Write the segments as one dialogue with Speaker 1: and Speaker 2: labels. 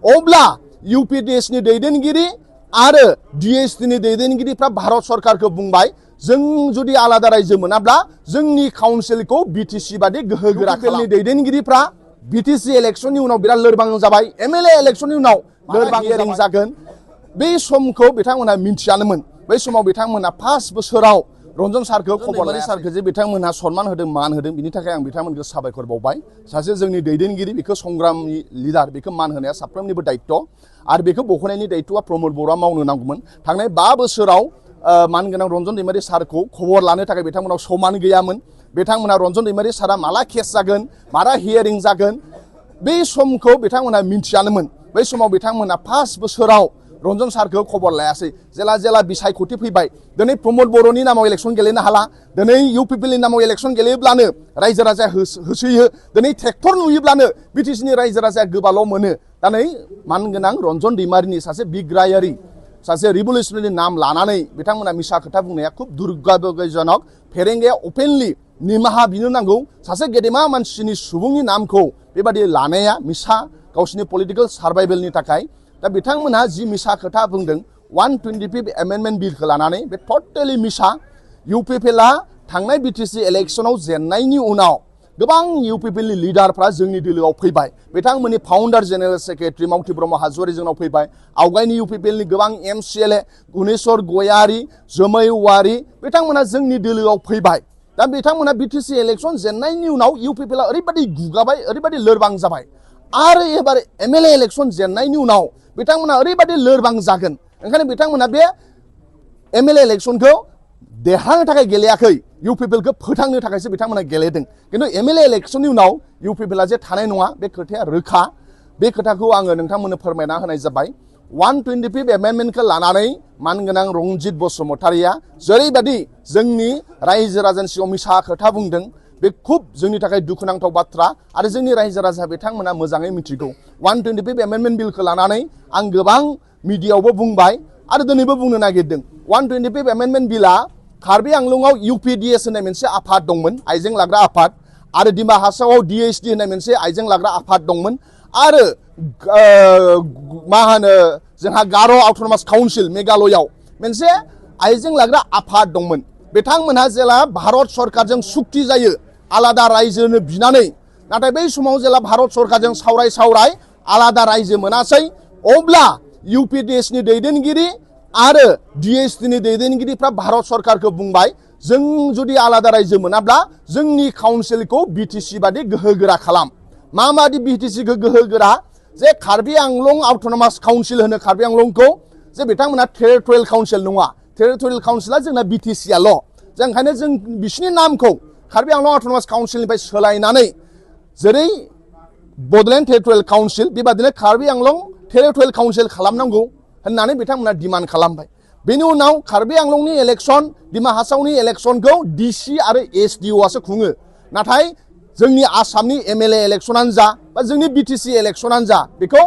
Speaker 1: अब्ला यूपीडीएसनि दैदेनगिरि आरो डीएसटीनि दैदेनगिरिफ्रा भारत सरकारखौ बुंबाय जों जुदि आलादा रायजो मोनाब्ला जोंनि काउन्सिलखौ बीटीसी बादि गोहोगोरा खालामनि दैदेनगिरिफ्रा बीटीसी इलेक्शननि उनाव बिराद लोरबां जाबाय एमएलए इलेक्शननि उनाव लोरबां हियारिं जागोन बे समखौ बिथांमोनहा मिन्थियानोमोन बै समाव बिथांमोनहा 5 बोसोराव रंजन सारखौ खबर लानाय सारखौ जे बिथांमोनहा सन्मान होदों मान होदों बिनि थाखाय आं बिथांमोनखौ साबायखर बावबाय सासे जोंनि दैदेनगिरि बेखौ संग्रामनि लिडार बेखौ मान होनाया साफ्रोमनिबो दायित्व आरो बेखौ बखनायनि दायित्वआ प्रमोद बर'आ मावनो नांगौमोन थांनाय 5 बोसोराव मानगोनां रंजन दैमारि सारखौ खबर लानो थाखाय बिथांमोनाव समान गैयामोन बिथांमोनहा रंजन दैमारि सारा माला केस जागोन माला हियारिं जागोन बे समखौ बिथांमोनहा मिन्थियानोमोन बै समाव बिथांमोनहा 5 बोसोराव रंजन सारखौ खबर लायासै जेला बिसायख'थि फैबाय दिनै प्रमोद बर'नि नामाव इलेक्सन गेलेनो हाला दिनै इउपिपिएलनि नामाव इलेक्सन गेलेयोब्लानो रायजो राजाया होसोयो दिनै ट्रेक्टर नुयोब्लानो बीटीसीनि रायजो राजाया गोबाल' मोनो दिनै मानगोनां रंजन दैमारिनि सासे बिग्रायारि सासे रिभलिउसनारि नाम लानानै बिथांमोना मिसा खोथा बुंनाया खुब दुर्भाग्यजनक फेरेंगाया अपेनलि निमाहा बिनो नांगौ सासे गेदेमा मानसिनि सुबुंनि नामखौ बेबादि लानाया मिसा गावसिनि पलिटिकल सार्भाइभेलनि थाखाय दा बिथांमोनहा जि मिसा खोथा बुंदों 125 एमेन्डमेन्ट बिलखौ लानानै बे टटेलि मिसा यूपीपीएलआ थांनाय बीटीसी इलेक्शनाव जेननायनि उनाव गोबां यूपीपीएलनि लिडारफ्रा जोंनि दोलोआव फैबाय बिथांमोननि फाउन्डार जेनेरेल सेक्रेटारि मावथि ब्रह्म हाज'वारि जोंनाव फैबाय आवगायनि यूपीपीएलनि गोबां एमसीएलए गुनेश्वर गयारी जोमै औवारी बिथांमोनहा जोंनि दोलोआव फैबाय दा बिथांमोनहा बीटीसी इलेक्शन जेननायनि उनाव यूपीपीएलआ ओरैबादि गुगाबाय ओरैबादि लोरबां जाबाय आरो एबार एमएलए इलेक्शन जेननायनि उनाव बिथांमोना ओरैबादि लोरबां जागोन ओंखायनो बिथांमोना बे एमएलए इलेक्शनखौ देरहानो थाखाय गेलेयाखै यूपीपीएलखौ फोथांनो थाखायसो बिथांमोना गेलेदों किन्तु एमएलए इलेक्शननि उनाव यूपीपीएलआ जे थानाय नङा बे खोथाया रोखा बे खोथाखौ आङो नोंथांमोननो फोरमायना होनाय जाबाय 125 एमेन्डमेन्टखौ लानानै मानगोनां रंजित बसुमतारिया जेरैबादि जोंनि रायजो राजानि सिगाङाव मिसा खोथा बुंदों बे खुब जोंनि थाखाय दुखुनांथाव बाथ्रा आरो जोंनि रायजो राजा बिथांमोना मोजाङै मिथिगौ 125 एमेन्डमेन्ट बिलखौ लानानै आं गोबां मिडियायावबो बुंबाय आरो दिनैबो बुंनो नागिरदों 125 एमेन्डमेन्ट बिला कार्बि आंलंआव यूपीडीएस होननाय मोनसे आफाद दंमोन आइजें लाग्रा आफाद आरो दिमा हासावआव डीएसडी होननाय मोनसे आइजें लाग्रा आफाद दंमोन आरो मा होनो जोंहा गार' अट'नमास काउन्सिल मेघालयआव मोनसे आइजें लाग्रा आफाद दंमोन बिथांमोनहा जेला भारत सरकारजों सुक्ति जायो आलादा रायजोनो बिनानै नाथाय बै समाव जेला भारत सरकारजों सावराय आलादा रायजो मोनासै अब्ला यूपीडीएसनि दैदेनगिरि आरो डीएसटीनि दैदेनगिरिफ्रा भारत सरकारखौ बुंबाय जों जुदि आलादा रायजो मोनाब्ला जोंनि काउन्सिलखौ बीटीसी बादि गोहोगोरा खालाम माबादि बीटीसीखौ गोहोगोरा जे कार्बि आंलं अट'नमास काउन्सिल होनो कार्बि आंलंखौ जे बिथांमोना टेरिटरियेल काउन्सिल नङा टेरिटरियेल काउन्सिला जोंना बीटीसीआल' जों ओंखायनो जों बिसिनि नामखौ कार्बि आंलं अट'नमास काउन्सिलनिफ्राय सोलायनानै जेरै बड'लेण्ड टेरिटरियेल काउन्सिल बेबादिनो कार्बि आंलं टेरिटरियेल काउन्सिल खालामनांगौ होननानै बिथांमोना डिमान्ड खालामबाय बेनि उनाव कार्बि आंलंनि इलेक्शन दिमा हासावनि इलेक्शनखौ डीसी आरो एसडीअआसो खुङो नाथाय जोंनि आसामनि एमएलए इलेक्शनानो जा बा जोंनि बीटीसी इलेक्शनानो जा बेखौ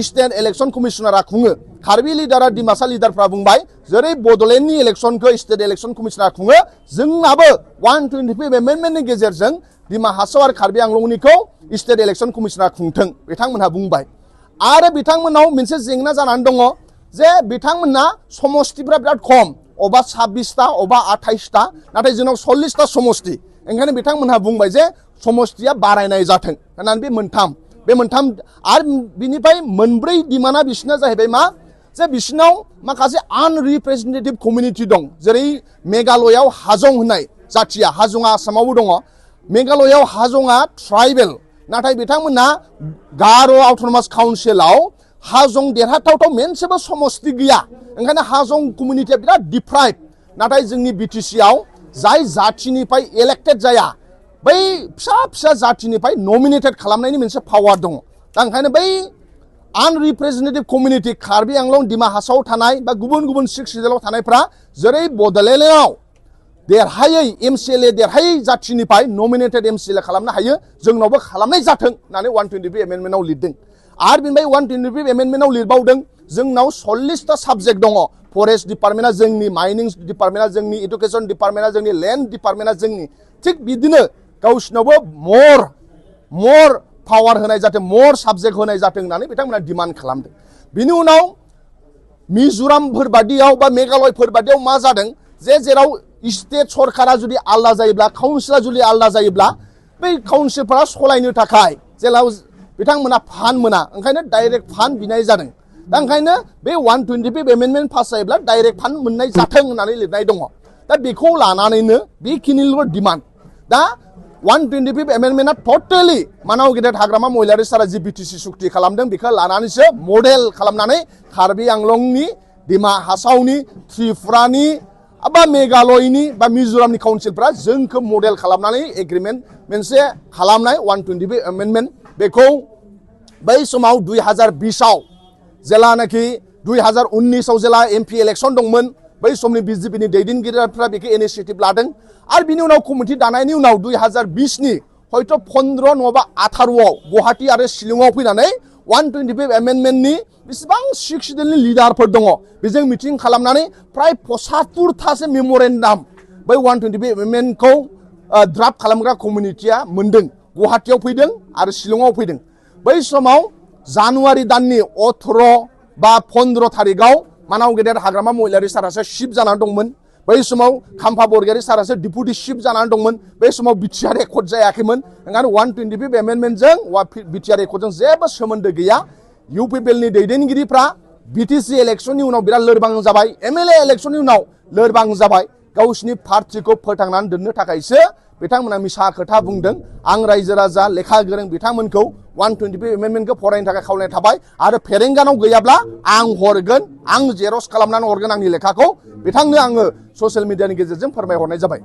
Speaker 1: स्टेट इलेक्शन कमिशनारा खुङो कार्बि लिडारा डिमासा लिडारफ्रा बुंबाय जेरै बड'लेण्डनि इलेक्शनखौ स्टेट इलेक्शन कमिशनारा खुङो जोंनाबो 125 एमेन्डमेन्टनि गेजेरजों दिमा हासाव आरो कार्बि आंलंनिखौ स्टेट इलेक्शन कमिशनारा खुंथों बिथांमोनहा बुंबाय आरो बिथांमोनाव मोनसे जेंना जानानै दङ जे बिथांमोनना समष्टिफ्रा बिराद खम अबा 26टा अबा 28टा नाथाय जोंनाव 40टा समष्टि ओंखायनो बिथांमोनहा बुंबाय जे समष्टिया बारायनाय जाथों होननानै बे मोनथाम आरो बिनिफ्राय मोनब्रै डिमान्डआ बिसिना जाहैबाय मा जे बिसिनाव माखासे आनरिप्रेजेन्टेटिभ कमिउनिटि दं जेरै मेघालयआव हाजं होननाय जाथिया हाजंआ आसामावबो दङ मेघालयआव हाजंआ ट्राइबेल नाथाय बिथांमोनहा गार' अट'नमास काउन्सिलाव हाजं देरहाथावथाव मोनसेबो समष्टि गैया ओंखायनो हाजं कमिउनिटिया बिराद डिप्राइभ नाथाय जोंनि बीटीसीआव जाय जाथिनिफ्राय इलेक्टेड जाया बै फिसा जाथिनिफ्राय नमिनेटेड खालामनायनि मोनसे पावार दङ दा ओंखायनो बै आनरिप्रेजेन्टेटिभ कमिउनिटि कार्बि आंलं दिमा हासाव थानाय बा गुबुन गुबुन 6 रिजनाव थानायफ्रा जेरै बड'लेण्डआव देरहायै एमसीएलए देरहायै जाथिनिफ्राय नमिनेटेड एमसीएलए खालामनो हायो जोंनावबो खालामनाय जाथों होननानै 125 एमेन्डमेन्टआव लिरदों आरो बेनिफ्राय 125 एमेन्डमेन्टआव लिरबावदों जोंनाव 40टा साबजेक्ट दङ फरेस्ट डिपार्टमेन्टआ जोंनि माइनिं डिपार्टमेन्टआ जोंनि एडुकेसन डिपार्टमेन्टआ जोंनि लेन्ड डिपार्टमेन्टआ जोंनि थिग बिदिनो गावसिनावबो मर पावार होनाय जाथों मर साबजेक्ट होनाय जाथों होननानै बिथांमोना डिमान्ड खालामदों। बिनि उनाव मिजोरामफोर बादियाव बा मेघालयफोर बादियाव मा जादों जे जेराव स्टेट सरकारा जुदि आलदा जायोब्ला काउन्सिला जुदि आलदा जायोब्ला बै काउन्सिलफोरा सलायनो थाखाय जेराव बिथांमोना फान्ड मोना ओंखायनो डाइरेक्ट फान्ड बिनाय जादों। दा ओंखायनो बे 125 एमेन्डमेन्ट पास जायोब्ला डाइरेक्ट फान्ड मोननाय जाथों होननानै लिरनाय दङ। दा बेखौ लानानैनो बेखिनिल' डिमान्ड। दा 125 एमेन्डमेन्टआ टटेलि मानाव गेदेर हाग्रामा महिलारि सारा जि बिटिसि सुक्ति खालामदों बेखौ लानानैसो मडेल खालामनानै कार्बि आंलंनि, डिमा हासावनि, त्रिपुरानि बा मेघालयनि बा मिजोरामनि काउन्सिलफ्रा जोंखौ मडेल खालामनानै एग्रिमेन्ट मोनसे खालामनाय 125 एमेन्डमेन्ट बेखौ बै समाव 2020आव जेलानाखि 2019आव जेला एमपि इलेक्सन दंमोन बै समनि बिजेपिनि दैदेनगिरिफ्रा बेखौ इनिशिएटिभ लादों आरो बिनि उनाव कमिटि दानायनि उनाव 2020नि हयथ' 15 नङाबा 18आव गुवाहाटी आरो शिलंआव फैनानै 125 एमेन्डमेन्टनि बेसेबां सिक्सदेलनि लिडारफोर दङ बेजों मिटिं खालामनानै फ्राय 75थासो मेम'रेन्डाम बै 125 एमेन्डमेन्टखौ ड्राफ्ट खालामग्रा कमिटिया मोनदों। गुवाहाटीयाव फैदों आरो शिलंआव फैदों। बै समाव जानुवारि दाननि 18 बा 15 थारिखआव मानाव गेदेर हाग्रामा महिलारि सारासो शिफ जानानै दंमोन। बै समाव खाम्फा बरगयारि सारासो डिपुटि शिफ जानानै दंमोन। बै समाव बिटिआर एकर्ड जायाखैमोन। ओंखायनो 125 एमेन्डमेन्टजों बिटिआर एकर्डजों जेबो सोमोन्दो गैया। इउपिपिएलनि दैदेनगिरिफ्रा बिटिसि इलेक्सननि उनाव बिराद लोरबां जाबाय, एमएलए इलेक्सननि उनाव लोरबां जाबाय। गावसिनि पार्टिखौ फोथांनानै दोननो थाखायसो बिथांमोना मिसा खोथा बुंदों। आं रायजो राजा लेखा गोरों बिथांमोनखौ 125 एमेन्डमेन्टखौ फरायनो थाखाय खावलायनाय थाबाय आरो फेरेंगानाव गैयाब्ला आं हरगोन, आं जेरक्स खालामनानै हरगोन आंनि लेखाखौ बिथांनो आङो ससियेल मिडियानि गेजेरजों फोरमायहरनाय जाबाय।